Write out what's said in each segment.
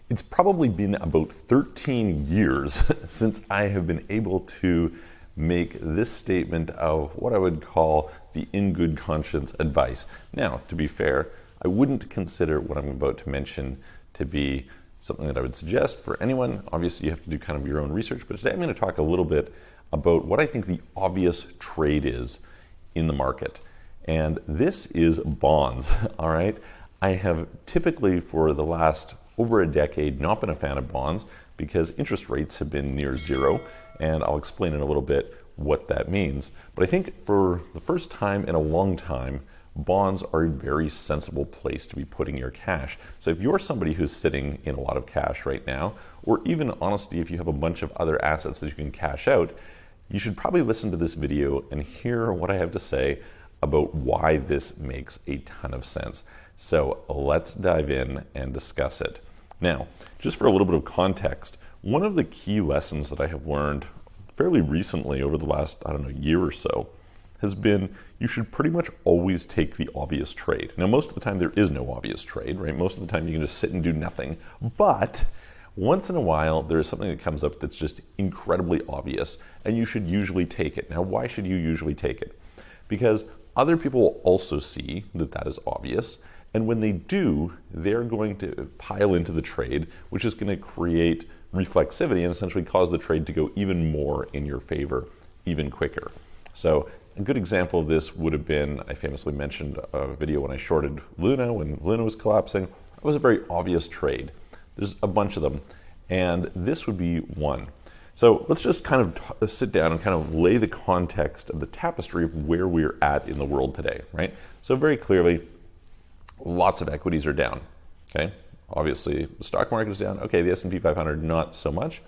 It's probably been about 13 years since I have been able to make this statement of what I would call the in good conscience advice. Now, to be fair, I wouldn't consider what I'm about to mention to be something that I would suggest for anyone. Obviously, you have to do kind of your own research, but today I'm going to talk a little bit about what I think the obvious trade is in the market. And this is bonds, all right? I have typically for the last over a decade not been a fan of bonds because interest rates have been near zero, and I'll explain in a little bit what that means. But I think for the first time in a long time, bonds are a very sensible place to be putting your cash. So if you're somebody who's sitting in a lot of cash right now, or even honestly, if you have a bunch of other assets that you can cash out, you should probably listen to this video and hear what I have to say about why this makes a ton of sense. So let's dive in and discuss it. Now, just for a little bit of context, one of the key lessons that I have learned fairly recently over the last, year or so, has been you should pretty much always take the obvious trade. Now, most of the time there is no obvious trade, right? Most of the time you can just sit and do nothing. But once in a while, there is something that comes up that's just incredibly obvious, and you should usually take it. Now, why should you usually take it? Because other people will also see that that is obvious, and when they do, they're going to pile into the trade, which is going to create reflexivity and essentially cause the trade to go even more in your favor, even quicker. So a good example of this would have been, I famously mentioned a video when I shorted Luna, when Luna was collapsing. It was a very obvious trade. There's a bunch of them, and this would be one. So let's just kind of sit down and kind of lay the context of the tapestry of where we're at in the world today, right? So very clearly, lots of equities are down, okay? Obviously, the stock market is down. Okay, the S&P 500, not so much.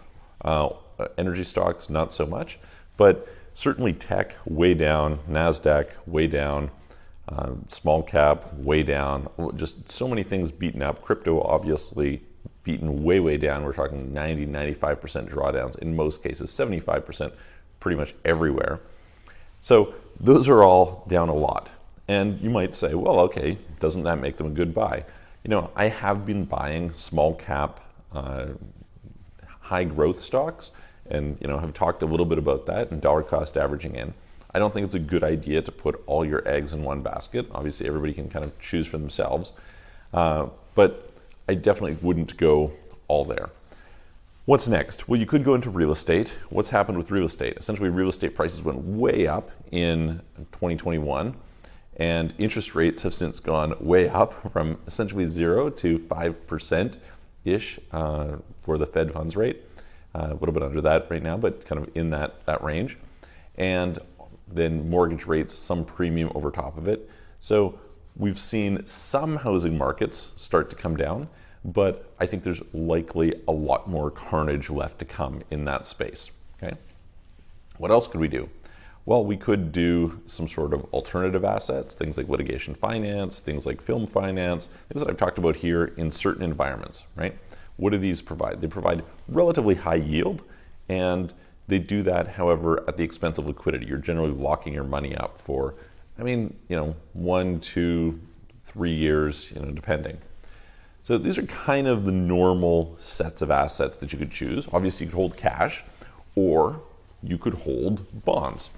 Energy stocks, not so much. But certainly tech, way down. NASDAQ, way down. Small cap, way down. Just so many things beaten up. Crypto, obviously, beaten way, way down. We're talking 90, 95% drawdowns. In most cases, 75% pretty much everywhere. So those are all down a lot. And you might say, well, okay, doesn't that make them a good buy? You know, I have been buying small cap, high growth stocks, and have talked a little bit about that and dollar cost averaging in. I don't think it's a good idea to put all your eggs in one basket. Obviously, everybody can kind of choose for themselves, but I definitely wouldn't go all there. What's next? Well, you could go into real estate. What's happened with real estate? Essentially, real estate prices went way up in 2021. And interest rates have since gone way up from essentially 0 to 5%-ish for the Fed funds rate. A little bit under that right now, but kind of in that range. And then mortgage rates, some premium over top of it. So we've seen some housing markets start to come down, but I think there's likely a lot more carnage left to come in that space. Okay. What else could we do? Well, we could do some sort of alternative assets, things like litigation finance, things like film finance, things that I've talked about here in certain environments, right? What do these provide? They provide relatively high yield, and they do that, however, at the expense of liquidity. You're generally locking your money up for, 1, 2, 3 years, depending. So these are kind of the normal sets of assets that you could choose. Obviously, you could hold cash, or you could hold bonds.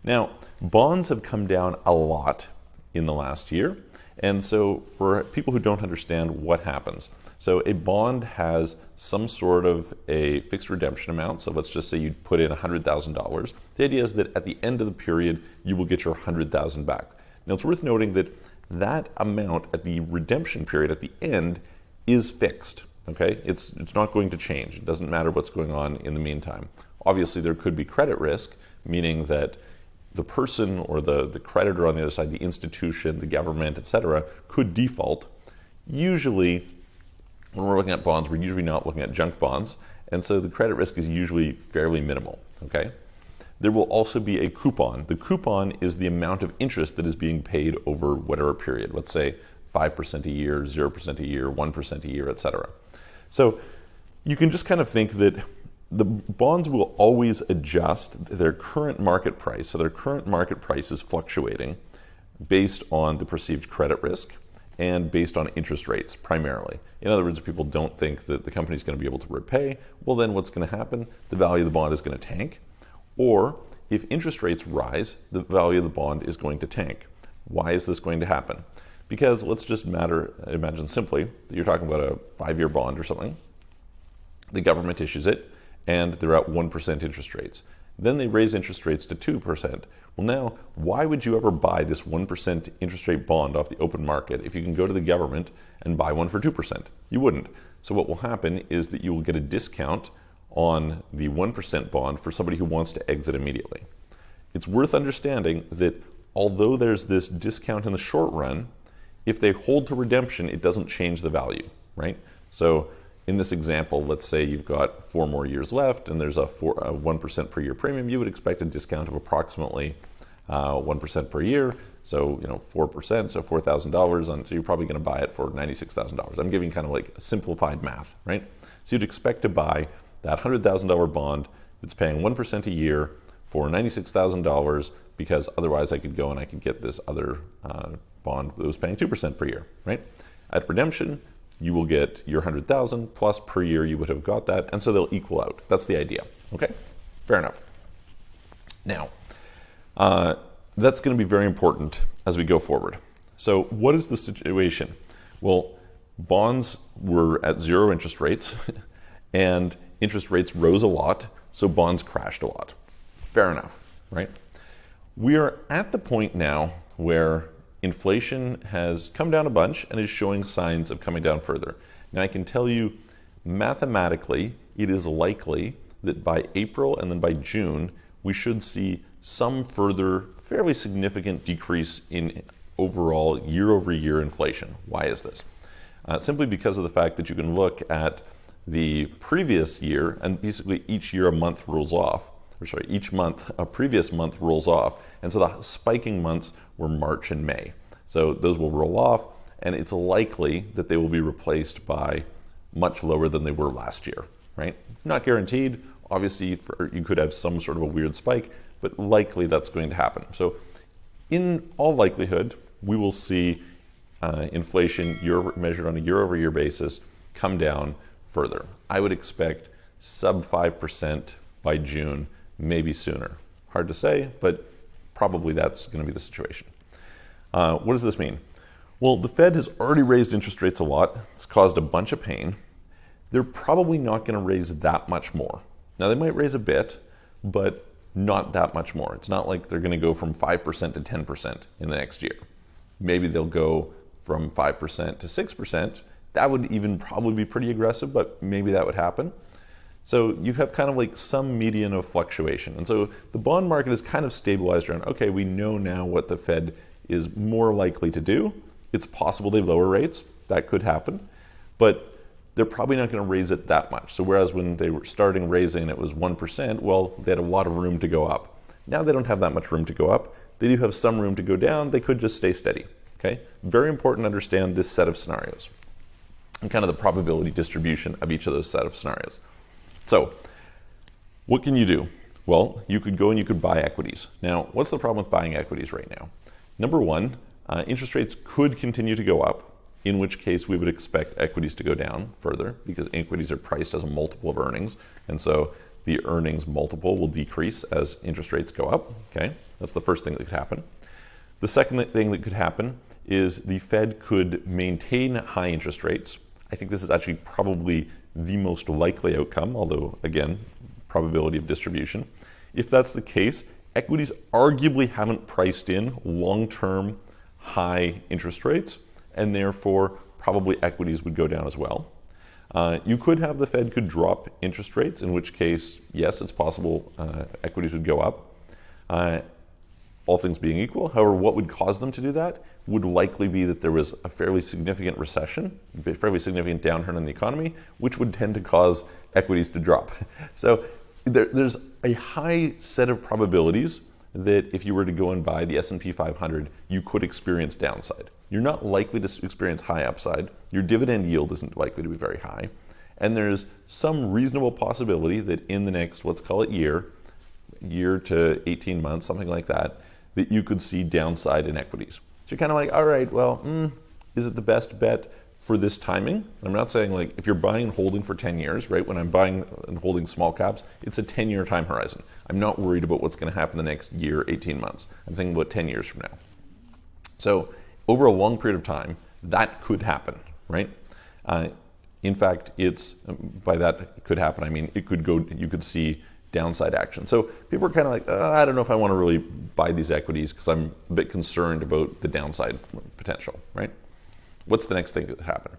Now, bonds have come down a lot in the last year, and so for people who don't understand what happens, so a bond has some sort of a fixed redemption amount, so let's just say you put in $100,000. The idea is that at the end of the period, you will get your $100,000 back. Now, it's worth noting that that amount at the redemption period at the end is fixed, okay? It's not going to change. It doesn't matter what's going on in the meantime. Obviously, there could be credit risk, meaning that the person or the creditor on the other side, the institution, the government, etc., could default. Usually, when we're looking at bonds, we're usually not looking at junk bonds, and so the credit risk is usually fairly minimal, okay? There will also be a coupon. The coupon is the amount of interest that is being paid over whatever period, let's say 5% a year, 0% a year, 1% a year, etc. So you can just kind of think that the bonds will always adjust their current market price. So their current market price is fluctuating based on the perceived credit risk. and based on interest rates primarily. In other words, if people don't think that the company is going to be able to repay, well then what's going to happen? The value of the bond is going to tank. Or if interest rates rise, the value of the bond is going to tank. Why is this going to happen? Because let's just imagine simply that you're talking about a 5-year bond or something. The government issues it, and they're at 1% interest rates. Then they raise interest rates to 2%. Well now, why would you ever buy this 1% interest rate bond off the open market if you can go to the government and buy one for 2%? You wouldn't. So what will happen is that you will get a discount on the 1% bond for somebody who wants to exit immediately. It's worth understanding that although there's this discount in the short run, if they hold to redemption, it doesn't change the value, right? So in this example, let's say you've got 4 more years left and there's a 1% per year premium, you would expect a discount of approximately 1% per year. So, 4%, so $4,000 on, so you're probably going to buy it for $96,000. I'm giving kind of like simplified math, right? So you'd expect to buy that $100,000 bond that's paying 1% a year for $96,000 because otherwise I could go and I could get this other bond that was paying 2% per year, right? At redemption, you will get your 100,000 plus per year you would have got that, and so they'll equal out. That's the idea, okay? Fair enough. Now, that's going to be very important as we go forward. So what is the situation? Well, bonds were at 0 interest rates, and interest rates rose a lot, so bonds crashed a lot. Fair enough, right? We are at the point now where inflation has come down a bunch and is showing signs of coming down further. Now I can tell you mathematically it is likely that by April and then by June we should see some further fairly significant decrease in overall year-over-year inflation. Why is this? Simply because of the fact that you can look at the previous year and basically each year a month rolls off. Each month, a previous month rolls off. And so the spiking months were March and May. So those will roll off, and it's likely that they will be replaced by much lower than they were last year, right? Not guaranteed. Obviously, you could have some sort of a weird spike, but likely that's going to happen. So in all likelihood, we will see inflation measured on a year-over-year basis come down further. I would expect sub 5% by June, maybe sooner. Hard to say, but probably that's going to be the situation. What does this mean? Well, the Fed has already raised interest rates a lot. It's caused a bunch of pain. They're probably not going to raise that much more. Now, they might raise a bit, but not that much more. It's not like they're going to go from 5% to 10% in the next year. Maybe they'll go from 5% to 6%. That would even probably be pretty aggressive, but maybe that would happen. So you have kind of like some median of fluctuation. And so the bond market is kind of stabilized around, okay, we know now what the Fed is more likely to do. It's possible they lower rates. That could happen. But they're probably not going to raise it that much. So whereas when they were starting raising it was 1%, well, they had a lot of room to go up. Now they don't have that much room to go up. They do have some room to go down. They could just stay steady. Okay? Very important to understand this set of scenarios and kind of the probability distribution of each of those set of scenarios. So what can you do? Well, you could go and you could buy equities. Now, what's the problem with buying equities right now? Number one, interest rates could continue to go up, in which case we would expect equities to go down further because equities are priced as a multiple of earnings. And so the earnings multiple will decrease as interest rates go up. Okay, that's the first thing that could happen. The second thing that could happen is the Fed could maintain high interest rates. I think this is actually probably the most likely outcome, although again, probability of distribution. If that's the case, equities arguably haven't priced in long-term high interest rates, and therefore probably equities would go down as well. You could have the Fed could drop interest rates, in which case, yes, it's possible equities would go up, all things being equal. However, what would cause them to do that would likely be that there was a fairly significant recession, a fairly significant downturn in the economy, which would tend to cause equities to drop. So there's a high set of probabilities that if you were to go and buy the S&P 500, you could experience downside. You're not likely to experience high upside. Your dividend yield isn't likely to be very high. And there's some reasonable possibility that in the next, let's call it year to 18 months, something like that, that you could see downside in equities. So you're kind of like, all right, well, Is it the best bet for this timing? I'm not saying like if you're buying and holding for 10 years, right? When I'm buying and holding small caps, it's a 10-year time horizon. I'm not worried about what's going to happen the next year, 18 months. I'm thinking about 10 years from now. So over a long period of time, that could happen, right? In fact, by that could happen, I mean, it could go, you could see downside action. So people are kind of like, I don't know if I want to really buy these equities because I'm a bit concerned about the downside potential, right? What's the next thing that could happen?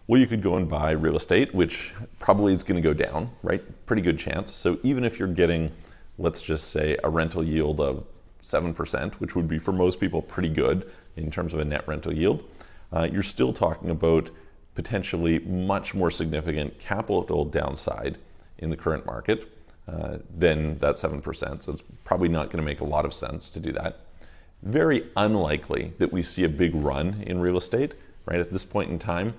Well, you could go and buy real estate, which probably is going to go down, right? Pretty good chance. So even if you're getting, let's just say, a rental yield of 7%, which would be for most people pretty good in terms of a net rental yield, you're still talking about potentially much more significant capital downside in the current market than that 7%. So it's probably not going to make a lot of sense to do that. Very unlikely that we see a big run in real estate, right? At this point in time,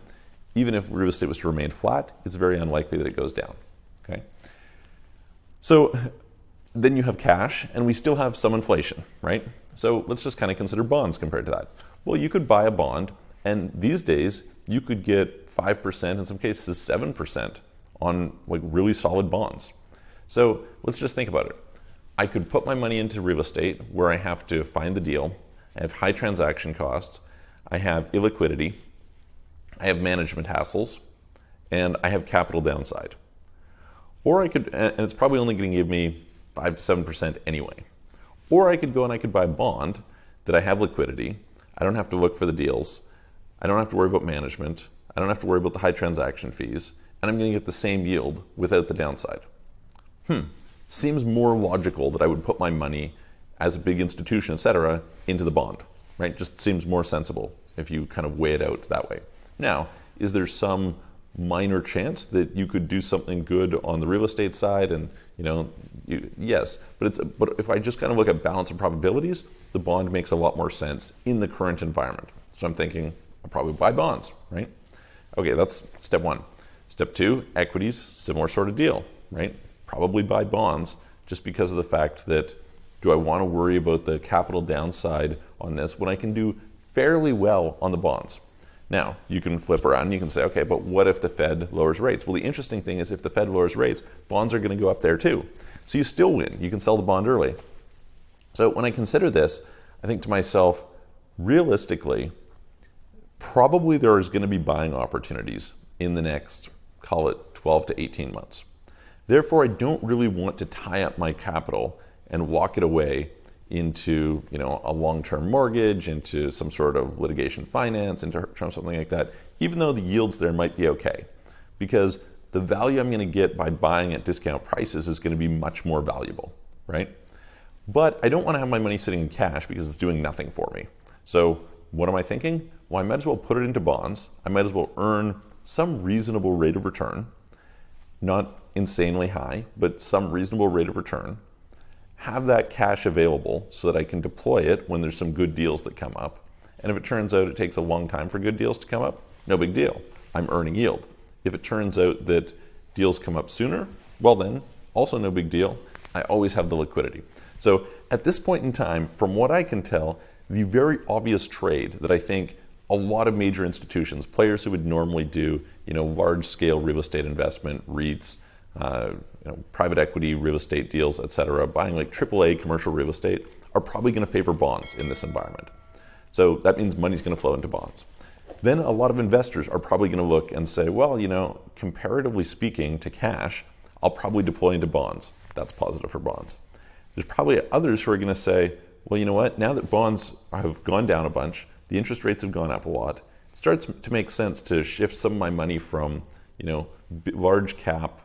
even if real estate was to remain flat, it's very unlikely that it goes down, okay? So then you have cash, and we still have some inflation, right? So let's just kind of consider bonds compared to that. Well, you could buy a bond, and these days you could get 5%, in some cases 7% on like really solid bonds. So let's just think about it. I could put my money into real estate where I have to find the deal, I have high transaction costs, I have illiquidity, I have management hassles, and I have capital downside. Or I could, and it's probably only going to give me 5 to 7% anyway. Or I could go and I could buy a bond that I have liquidity, I don't have to look for the deals, I don't have to worry about management, I don't have to worry about the high transaction fees, and I'm going to get the same yield without the downside. Seems more logical that I would put my money as a big institution, etc., into the bond, right? Just seems more sensible if you kind of weigh it out that way. Now, is there some minor chance that you could do something good on the real estate side? And yes, but if I just kind of look at balance and probabilities, the bond makes a lot more sense in the current environment. So I'm thinking I'll probably buy bonds, right? Okay, that's step one. Step two, equities, similar sort of deal, right? Probably buy bonds just because of the fact that do I want to worry about the capital downside on this when I can do fairly well on the bonds? Now, you can flip around and you can say, okay, but what if the Fed lowers rates? Well, the interesting thing is if the Fed lowers rates, bonds are going to go up there too. So you still win. You can sell the bond early. So when I consider this, I think to myself, realistically, probably there is going to be buying opportunities in the next, call it 12 to 18 months. Therefore, I don't really want to tie up my capital and lock it away into a long-term mortgage, into some sort of litigation finance, into something like that, even though the yields there might be okay. Because the value I'm going to get by buying at discount prices is going to be much more valuable, right? But I don't want to have my money sitting in cash because it's doing nothing for me. So what am I thinking? Well, I might as well put it into bonds. I might as well earn some reasonable rate of return, not insanely high, but some reasonable rate of return. Have that cash available so that I can deploy it when there's some good deals that come up. And if it turns out it takes a long time for good deals to come up, no big deal. I'm earning yield. If it turns out that deals come up sooner, well then, also no big deal. I always have the liquidity. So at this point in time, from what I can tell, the very obvious trade that I think a lot of major institutions, players who would normally do large-scale real estate investment, REITs, private equity, real estate deals, etc., buying like AAA commercial real estate, are probably going to favor bonds in this environment. So that means money's going to flow into bonds. Then a lot of investors are probably going to look and say, well, comparatively speaking to cash, I'll probably deploy into bonds. That's positive for bonds. There's probably others who are going to say, well, you know what? Now that bonds have gone down a bunch, the interest rates have gone up a lot, it starts to make sense to shift some of my money from, large cap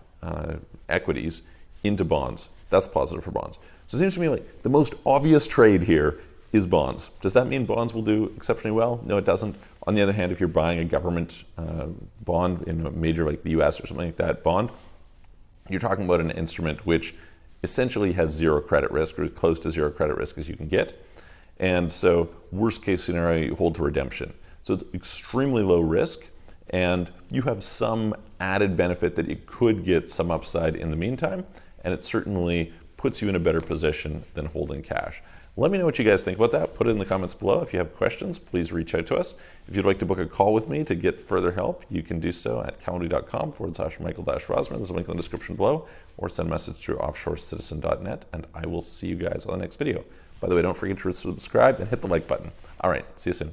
equities into bonds. That's positive for bonds. So it seems to me like the most obvious trade here is bonds. Does that mean bonds will do exceptionally well? No, it doesn't. On the other hand, if you're buying a government bond in a major like the US or something like that bond, you're talking about an instrument which essentially has zero credit risk or as close to zero credit risk as you can get. And so worst case scenario, you hold to redemption. So it's extremely low risk, and you have some added benefit that you could get some upside in the meantime, and it certainly puts you in a better position than holding cash. Let me know what you guys think about that. Put it in the comments below. If you have questions, please reach out to us. If you'd like to book a call with me to get further help, you can do so at calendly.com/Michael-Rosman. There's a link in the description below, or send a message through offshorecitizen.net, and I will see you guys on the next video. By the way, don't forget to subscribe and hit the like button. All right, see you soon.